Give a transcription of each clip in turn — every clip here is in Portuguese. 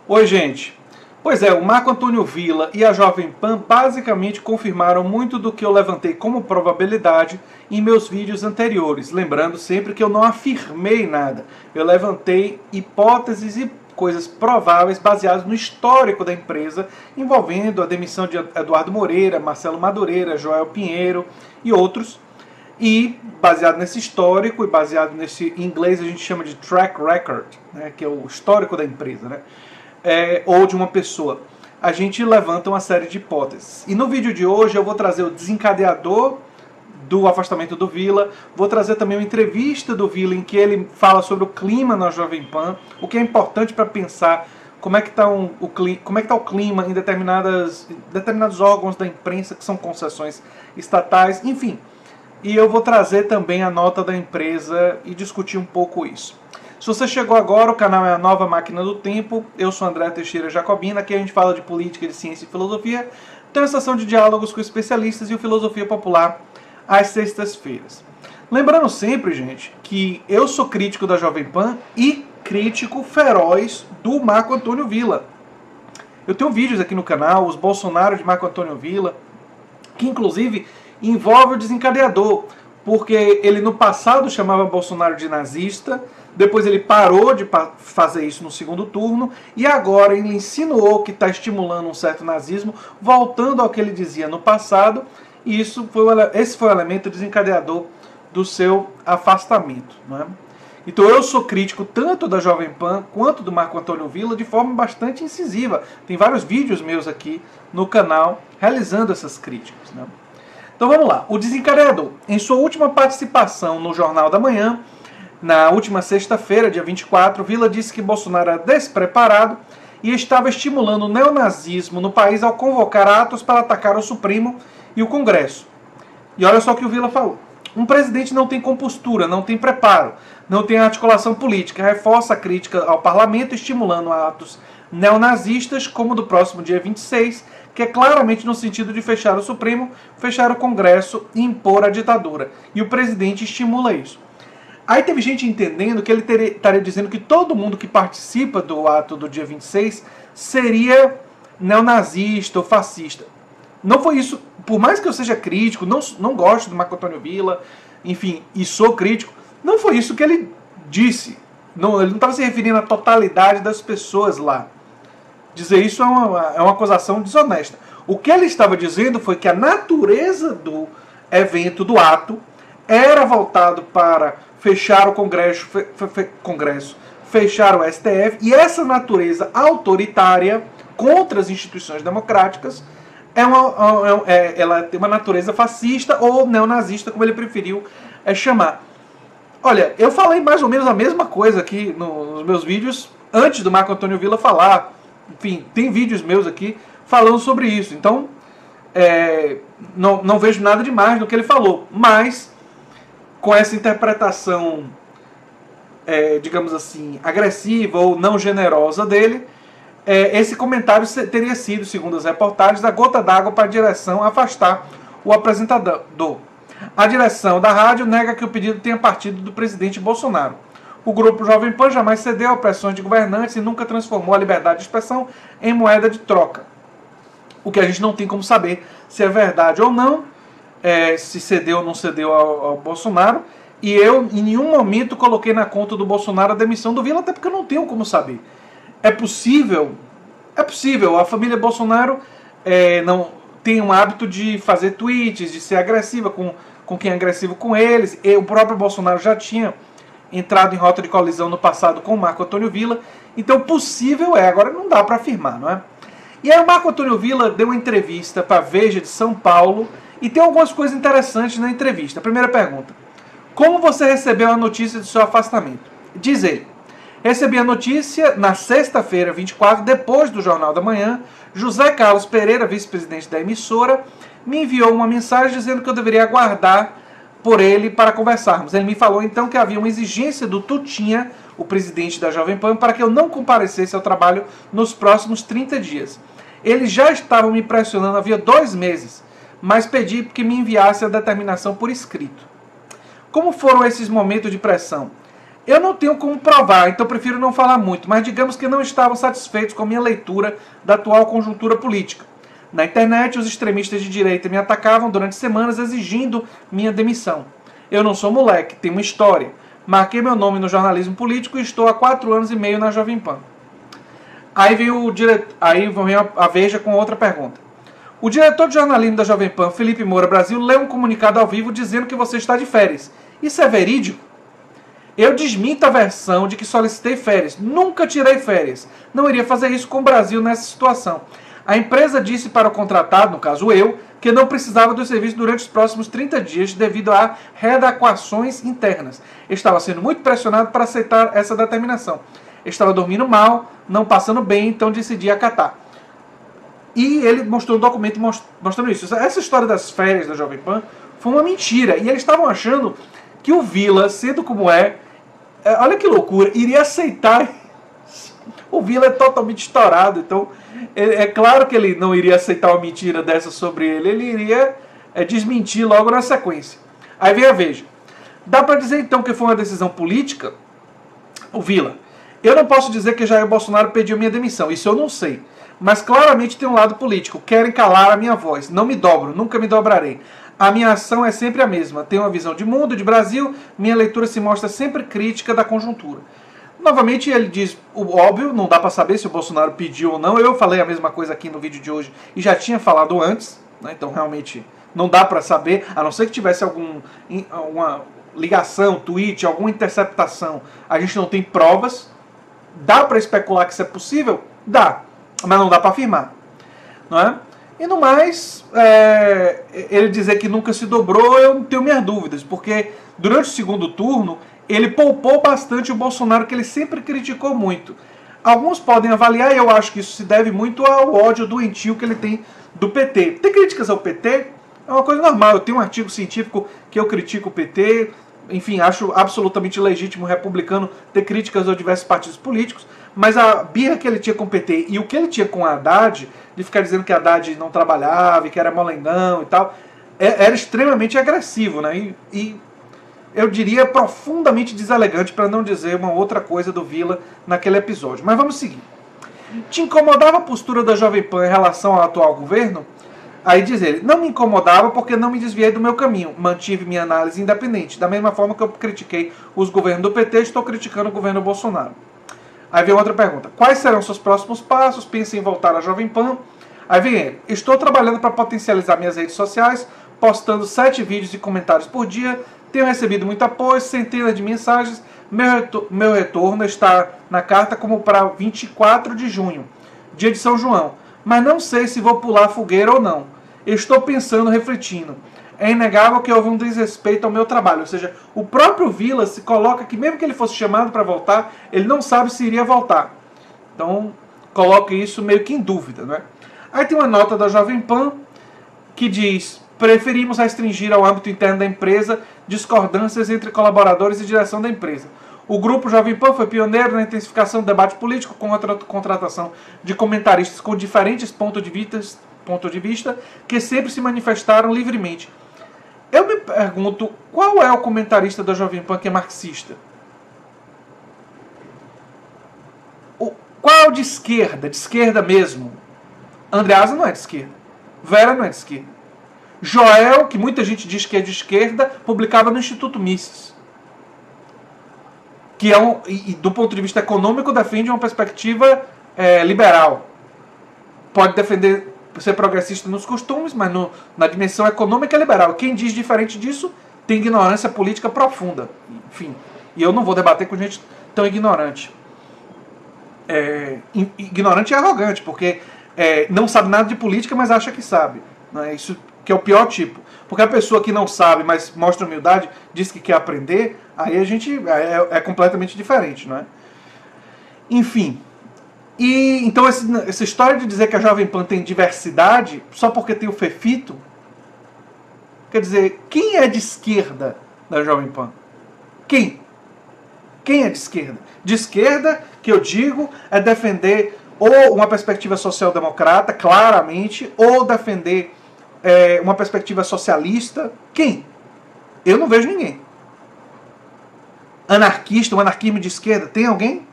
Oi, gente. Pois é, o Marco Antônio Villa e a Jovem Pan basicamente confirmaram muito do que eu levantei como probabilidade em meus vídeos anteriores. Lembrando sempre que eu não afirmei nada. Eu levantei hipóteses e coisas prováveis baseadas no histórico da empresa, envolvendo a demissão de Eduardo Moreira, Marcelo Madureira, Joel Pinheiro e outros. E baseado nesse histórico e baseado nesse, em inglês a gente chama de track record, né, que é o histórico da empresa, né? Ou de uma pessoa, a gente levanta uma série de hipóteses. E no vídeo de hoje eu vou trazer o desencadeador do afastamento do Villa, vou trazer também uma entrevista do Villa em que ele fala sobre o clima na Jovem Pan, o que é importante para pensar como é que está o clima em determinados órgãos da imprensa que são concessões estatais, enfim. E eu vou trazer também a nota da empresa e discutir um pouco isso. Se você chegou agora, o canal é a Nova Máquina do Tempo. Eu sou André Teixeira Jacobina, aqui a gente fala de política, de ciência e filosofia. Tem uma sessão de diálogos com especialistas e o Filosofia Popular às sextas-feiras. Lembrando sempre, gente, que eu sou crítico da Jovem Pan e crítico feroz do Marco Antônio Villa. Eu tenho vídeos aqui no canal, os Bolsonaro de Marco Antônio Villa, que inclusive envolve o desencadeador, porque ele no passado chamava Bolsonaro de nazista, depois ele parou de fazer isso no segundo turno, e agora ele insinuou que está estimulando um certo nazismo, voltando ao que ele dizia no passado, e esse foi o elemento desencadeador do seu afastamento. Não é? Então eu sou crítico tanto da Jovem Pan quanto do Marco Antônio Villa de forma bastante incisiva. Tem vários vídeos meus aqui no canal realizando essas críticas. Né? Então vamos lá. O desencadeador, em sua última participação no Jornal da Manhã, na última sexta-feira, dia 24, Villa disse que Bolsonaro era despreparado e estava estimulando o neonazismo no país ao convocar atos para atacar o Supremo e o Congresso. E olha só o que o Villa falou. Um presidente não tem compostura, não tem preparo, não tem articulação política, reforça a crítica ao parlamento, estimulando atos neonazistas, como o do próximo dia 26, que é claramente no sentido de fechar o Supremo, fechar o Congresso e impor a ditadura. E o presidente estimula isso. Aí teve gente entendendo que ele estaria dizendo que todo mundo que participa do ato do dia 26 seria neonazista ou fascista. Não foi isso. Por mais que eu seja crítico, não gosto do Marco Antônio Villa, enfim, e sou crítico, não foi isso que ele disse. Não, ele não estava se referindo à totalidade das pessoas lá. Dizer isso é uma acusação desonesta. O que ele estava dizendo foi que a natureza do evento, do ato, era voltado para fechar o Congresso, fechar o STF, e essa natureza autoritária contra as instituições democráticas ela tem uma natureza fascista ou neonazista, como ele preferiu chamar. Olha, eu falei mais ou menos a mesma coisa aqui nos meus vídeos antes do Marco Antônio Villa falar. Enfim, tem vídeos meus aqui falando sobre isso. Então, não vejo nada demais no que ele falou. Mas, com essa interpretação, digamos assim, agressiva ou não generosa dele, esse comentário teria sido, segundo as reportagens, a gota d'água para a direção afastar o apresentador. A direção da rádio nega que o pedido tenha partido do presidente Bolsonaro. O grupo Jovem Pan jamais cedeu a pressões de governantes e nunca transformou a liberdade de expressão em moeda de troca. O que a gente não tem como saber se é verdade ou não, se cedeu ou não cedeu ao Bolsonaro. E eu, em nenhum momento, coloquei na conta do Bolsonaro a demissão do Villa, até porque eu não tenho como saber. É possível, a família Bolsonaro não tem um hábito de fazer tweets, de ser agressiva com quem é agressivo com eles. E o próprio Bolsonaro já tinha entrado em rota de colisão no passado com o Marco Antônio Villa. Então possível agora não dá para afirmar, não é? E aí o Marco Antônio Villa deu uma entrevista para a Veja de São Paulo e tem algumas coisas interessantes na entrevista. A primeira pergunta: como você recebeu a notícia do seu afastamento? Diz ele: recebi a notícia na sexta-feira, 24, depois do Jornal da Manhã. José Carlos Pereira, vice-presidente da emissora, me enviou uma mensagem dizendo que eu deveria aguardar por ele para conversarmos. Ele me falou então que havia uma exigência do Tutinha, o presidente da Jovem Pan, para que eu não comparecesse ao trabalho nos próximos 30 dias. Eles já estavam me pressionando havia 2 meses, mas pedi que me enviasse a determinação por escrito. Como foram esses momentos de pressão? Eu não tenho como provar, então prefiro não falar muito, mas digamos que não estavam satisfeitos com a minha leitura da atual conjuntura política. Na internet, os extremistas de direita me atacavam durante semanas exigindo minha demissão. Eu não sou moleque, tenho uma história. Marquei meu nome no jornalismo político e estou há 4 anos e meio na Jovem Pan. Aí vem a Veja com outra pergunta. O diretor de jornalismo da Jovem Pan, Felipe Moura Brasil, leu um comunicado ao vivo dizendo que você está de férias. Isso é verídico? Eu desminto a versão de que solicitei férias. Nunca tirei férias. Não iria fazer isso com o Brasil nessa situação. A empresa disse para o contratado, no caso eu, que não precisava do serviço durante os próximos 30 dias devido a readequações internas. Estava sendo muito pressionado para aceitar essa determinação. Estava dormindo mal, não passando bem, então decidi acatar. E ele mostrou um documento mostrando isso. Essa história das férias da Jovem Pan foi uma mentira. E eles estavam achando que o Vila, sendo como olha que loucura, iria aceitar. O Vila é totalmente estourado, então é claro que ele não iria aceitar uma mentira dessa sobre ele. Ele iria desmentir logo na sequência. Aí vem a Veja. Dá para dizer então que foi uma decisão política? O Vila. Eu não posso dizer que Jair Bolsonaro pediu minha demissão, isso eu não sei. Mas claramente tem um lado político. Querem calar a minha voz. Não me dobro, nunca me dobrarei. A minha ação é sempre a mesma. Tenho uma visão de mundo, de Brasil. Minha leitura se mostra sempre crítica da conjuntura. Novamente ele diz o óbvio, não dá para saber se o Bolsonaro pediu ou não. Eu falei a mesma coisa aqui no vídeo de hoje e já tinha falado antes, né? Então realmente não dá para saber, a não ser que tivesse alguma ligação, tweet, alguma interceptação. A gente não tem provas. Dá para especular que isso é possível? Dá, mas não dá para afirmar, não é? E no mais, ele dizer que nunca se dobrou, eu não tenho minhas dúvidas, porque durante o segundo turno ele poupou bastante o Bolsonaro, que ele sempre criticou muito. Alguns podem avaliar, e eu acho que isso se deve muito ao ódio doentio que ele tem do PT. Ter críticas ao PT é uma coisa normal. Eu tenho um artigo científico que eu critico o PT, enfim, acho absolutamente legítimo o republicano ter críticas a diversos partidos políticos, mas a birra que ele tinha com o PT e o que ele tinha com a Haddad, de ficar dizendo que a Haddad não trabalhava e que era molengão e tal, era extremamente agressivo, né? E eu diria profundamente deselegante, para não dizer uma outra coisa do Vila naquele episódio. Mas vamos seguir. Te incomodava a postura da Jovem Pan em relação ao atual governo? Aí diz ele, não me incomodava porque não me desviei do meu caminho, mantive minha análise independente, da mesma forma que eu critiquei os governos do PT, estou criticando o governo Bolsonaro. Aí vem outra pergunta, quais serão seus próximos passos? Pensa em voltar à Jovem Pan? Aí vem ele, estou trabalhando para potencializar minhas redes sociais, postando 7 vídeos e comentários por dia, tenho recebido muito apoio, centenas de mensagens, meu retorno está na carta como para 24 de junho, dia de São João, mas não sei se vou pular a fogueira ou não. Estou pensando, refletindo. É inegável que houve um desrespeito ao meu trabalho. Ou seja, o próprio Vila se coloca que mesmo que ele fosse chamado para voltar, ele não sabe se iria voltar. Então, coloca isso meio que em dúvida, né? Aí tem uma nota da Jovem Pan que diz: preferimos restringir ao âmbito interno da empresa discordâncias entre colaboradores e direção da empresa. O Grupo Jovem Pan foi pioneiro na intensificação do debate político com a contratação de comentaristas com diferentes pontos de vista que sempre se manifestaram livremente. Eu me pergunto, qual é o comentarista da Jovem Pan que é marxista? Qual é o de esquerda? De esquerda mesmo? Andreasa não é de esquerda. Vera não é de esquerda. Joel, que muita gente diz que é de esquerda, publicava no Instituto Mises. Que e do ponto de vista econômico, defende uma perspectiva liberal. Pode defender ser progressista nos costumes, mas na dimensão econômica é liberal. Quem diz diferente disso tem ignorância política profunda. Enfim, e eu não vou debater com gente tão ignorante. Ignorante e arrogante, porque não sabe nada de política, mas acha que sabe. Né? Isso que é o pior tipo. Porque a pessoa que não sabe, mas mostra humildade, diz que quer aprender, aí a gente é completamente diferente, não é? Enfim. E então essa história de dizer que a Jovem Pan tem diversidade só porque tem o Fefito, quer dizer, quem é de esquerda da Jovem Pan? Quem? Quem é de esquerda? De esquerda, que eu digo, é defender ou uma perspectiva social-democrata, claramente, ou defender uma perspectiva socialista. Quem? Eu não vejo ninguém. anarquista, um anarquismo de esquerda? Tem alguém?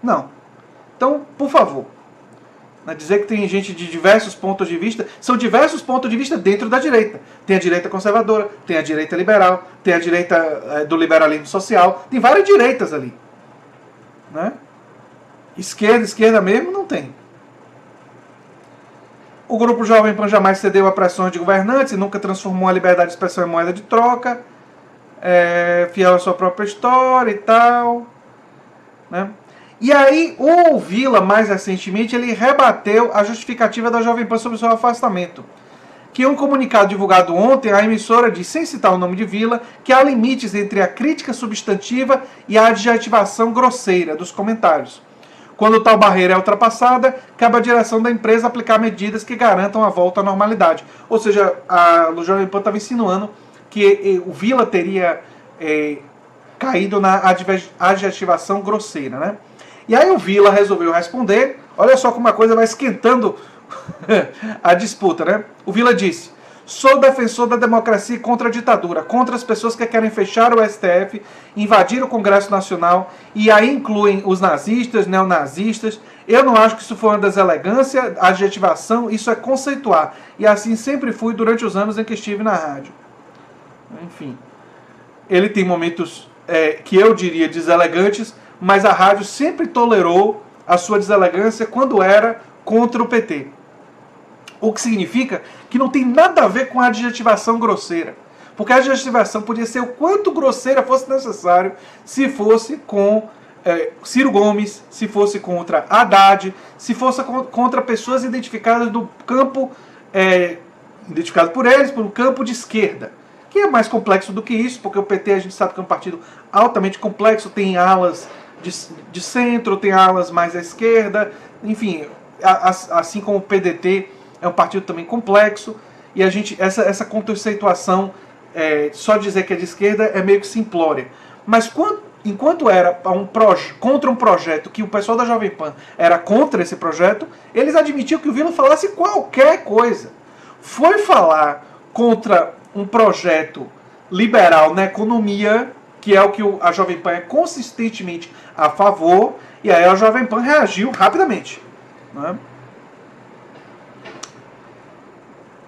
Não. Então, por favor, dizer que tem gente de diversos pontos de vista, são diversos pontos de vista dentro da direita. Tem a direita conservadora, tem a direita liberal, tem a direita do liberalismo social, tem várias direitas ali. Né? Esquerda mesmo não tem. O grupo Jovem Pan jamais cedeu a pressões de governantes e nunca transformou a liberdade de expressão em moeda de troca. Fiel à sua própria história e tal. Né? E aí, o Vila, mais recentemente, ele rebateu a justificativa da Jovem Pan sobre o seu afastamento. Que em um comunicado divulgado ontem, a emissora diz, sem citar o nome de Vila, que há limites entre a crítica substantiva e a adjetivação grosseira dos comentários. Quando tal barreira é ultrapassada, cabe à direção da empresa aplicar medidas que garantam a volta à normalidade. Ou seja, o Jovem Pan estava insinuando que o Vila teria caído na adjetivação grosseira, né? E aí o Vila resolveu responder. Olha só como a coisa vai esquentando a disputa, né? O Vila disse: sou defensor da democracia contra a ditadura, contra as pessoas que querem fechar o STF, invadir o Congresso Nacional, e aí incluem os nazistas, neonazistas. Eu não acho que isso foi uma deselegância, adjetivação, isso é conceituar. E assim sempre fui durante os anos em que estive na rádio. Enfim, ele tem momentos que eu diria deselegantes, mas a rádio sempre tolerou a sua deselegância quando era contra o PT. O que significa que não tem nada a ver com a adjetivação grosseira. Porque a adjetivação podia ser o quanto grosseira fosse necessário se fosse com Ciro Gomes, se fosse contra Haddad, se fosse contra pessoas identificadas do campo, identificado por eles, por um campo de esquerda. Que é mais complexo do que isso, porque o PT a gente sabe que é um partido altamente complexo, tem alas de centro, tem alas mais à esquerda, enfim, assim como o PDT é um partido também complexo, e a gente, essa conceituação, só dizer que é de esquerda é meio que simplória. Mas enquanto era contra um projeto que o pessoal da Jovem Pan era contra esse projeto, eles admitiam que o Vila falasse qualquer coisa. Foi falar contra um projeto liberal na economia, que é o que a Jovem Pan é consistentemente a favor, e aí a Jovem Pan reagiu rapidamente. Né?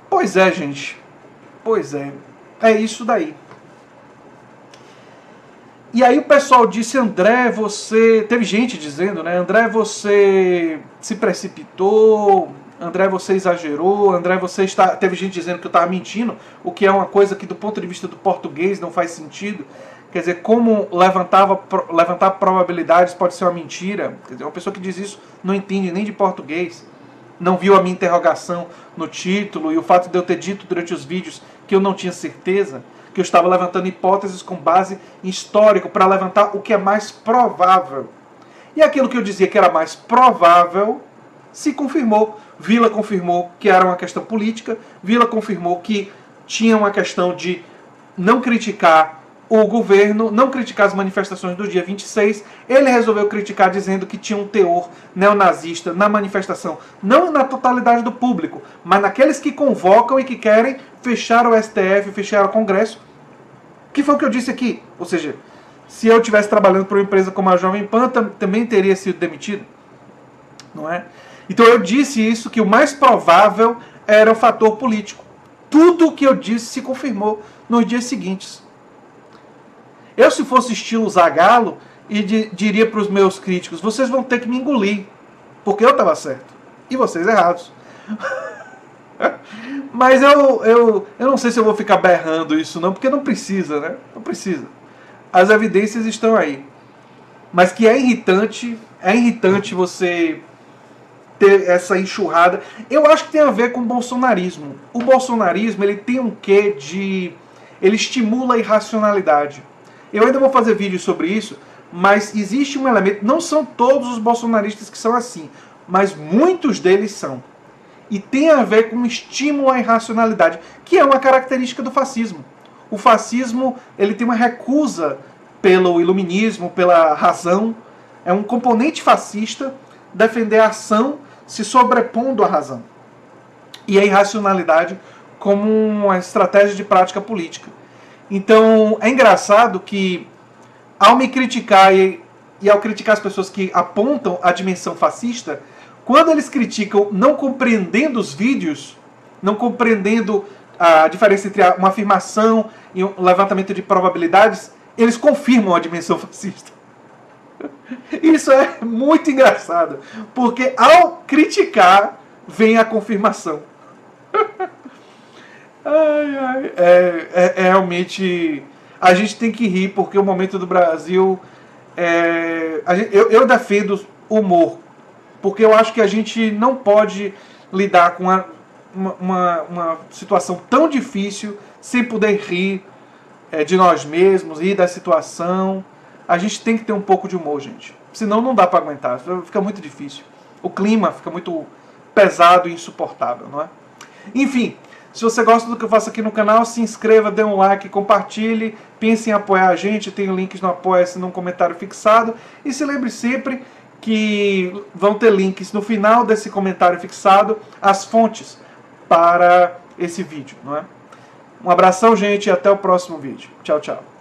Pois é, gente. Pois é. É isso daí. E aí o pessoal disse: André, você... Teve gente dizendo, né? André, você se precipitou. André, você exagerou. André, você está... Teve gente dizendo que eu estava mentindo, o que é uma coisa que do ponto de vista do português não faz sentido. Quer dizer, como levantar probabilidades pode ser uma mentira. Quer dizer, uma pessoa que diz isso não entende nem de português. Não viu a minha interrogação no título e o fato de eu ter dito durante os vídeos que eu não tinha certeza, que eu estava levantando hipóteses com base em histórico para levantar o que é mais provável. E aquilo que eu dizia que era mais provável se confirmou. Vila confirmou que era uma questão política. Vila confirmou que tinha uma questão de não criticar o governo, não criticar as manifestações do dia 26, ele resolveu criticar dizendo que tinha um teor neonazista na manifestação, não na totalidade do público, mas naqueles que convocam e que querem fechar o STF, fechar o Congresso, que foi o que eu disse aqui. Ou seja, se eu estivesse trabalhando para uma empresa como a Jovem Pan, também teria sido demitido. Não é? Então eu disse isso, que o mais provável era o fator político. Tudo o que eu disse se confirmou nos dias seguintes. Eu, se fosse estilo Zagallo, diria para os meus críticos: vocês vão ter que me engolir, porque eu estava certo e vocês errados. Mas eu não sei se eu vou ficar berrando isso não, porque não precisa, né? Não precisa. As evidências estão aí. Mas que é irritante você ter essa enxurrada. Eu acho que tem a ver com o bolsonarismo. O bolsonarismo, ele tem um quê de... ele estimula a irracionalidade. Eu ainda vou fazer vídeo sobre isso, mas existe um elemento, não são todos os bolsonaristas que são assim, mas muitos deles são. E tem a ver com um estímulo à irracionalidade, que é uma característica do fascismo. O fascismo, ele tem uma recusa pelo iluminismo, pela razão. É um componente fascista defender a ação se sobrepondo à razão. E a irracionalidade como uma estratégia de prática política. Então, é engraçado que ao me criticar e ao criticar as pessoas que apontam a dimensão fascista, quando eles criticam não compreendendo os vídeos, não compreendendo a diferença entre uma afirmação e um levantamento de probabilidades, eles confirmam a dimensão fascista. Isso é muito engraçado, porque ao criticar vem a confirmação. Realmente a gente tem que rir, porque o momento do Brasil eu defendo o humor, porque eu acho que a gente não pode lidar com uma situação tão difícil sem poder rir de nós mesmos, rir da situação. A gente tem que ter um pouco de humor, gente, senão não dá para aguentar, fica muito difícil, o clima fica muito pesado e insuportável, não é? Enfim, se você gosta do que eu faço aqui no canal, se inscreva, dê um like, compartilhe, pense em apoiar a gente, tem links no Apoia-se num comentário fixado, e se lembre sempre que vão ter links no final desse comentário fixado, as fontes para esse vídeo, não é? Um abração, gente, e até o próximo vídeo. Tchau, tchau.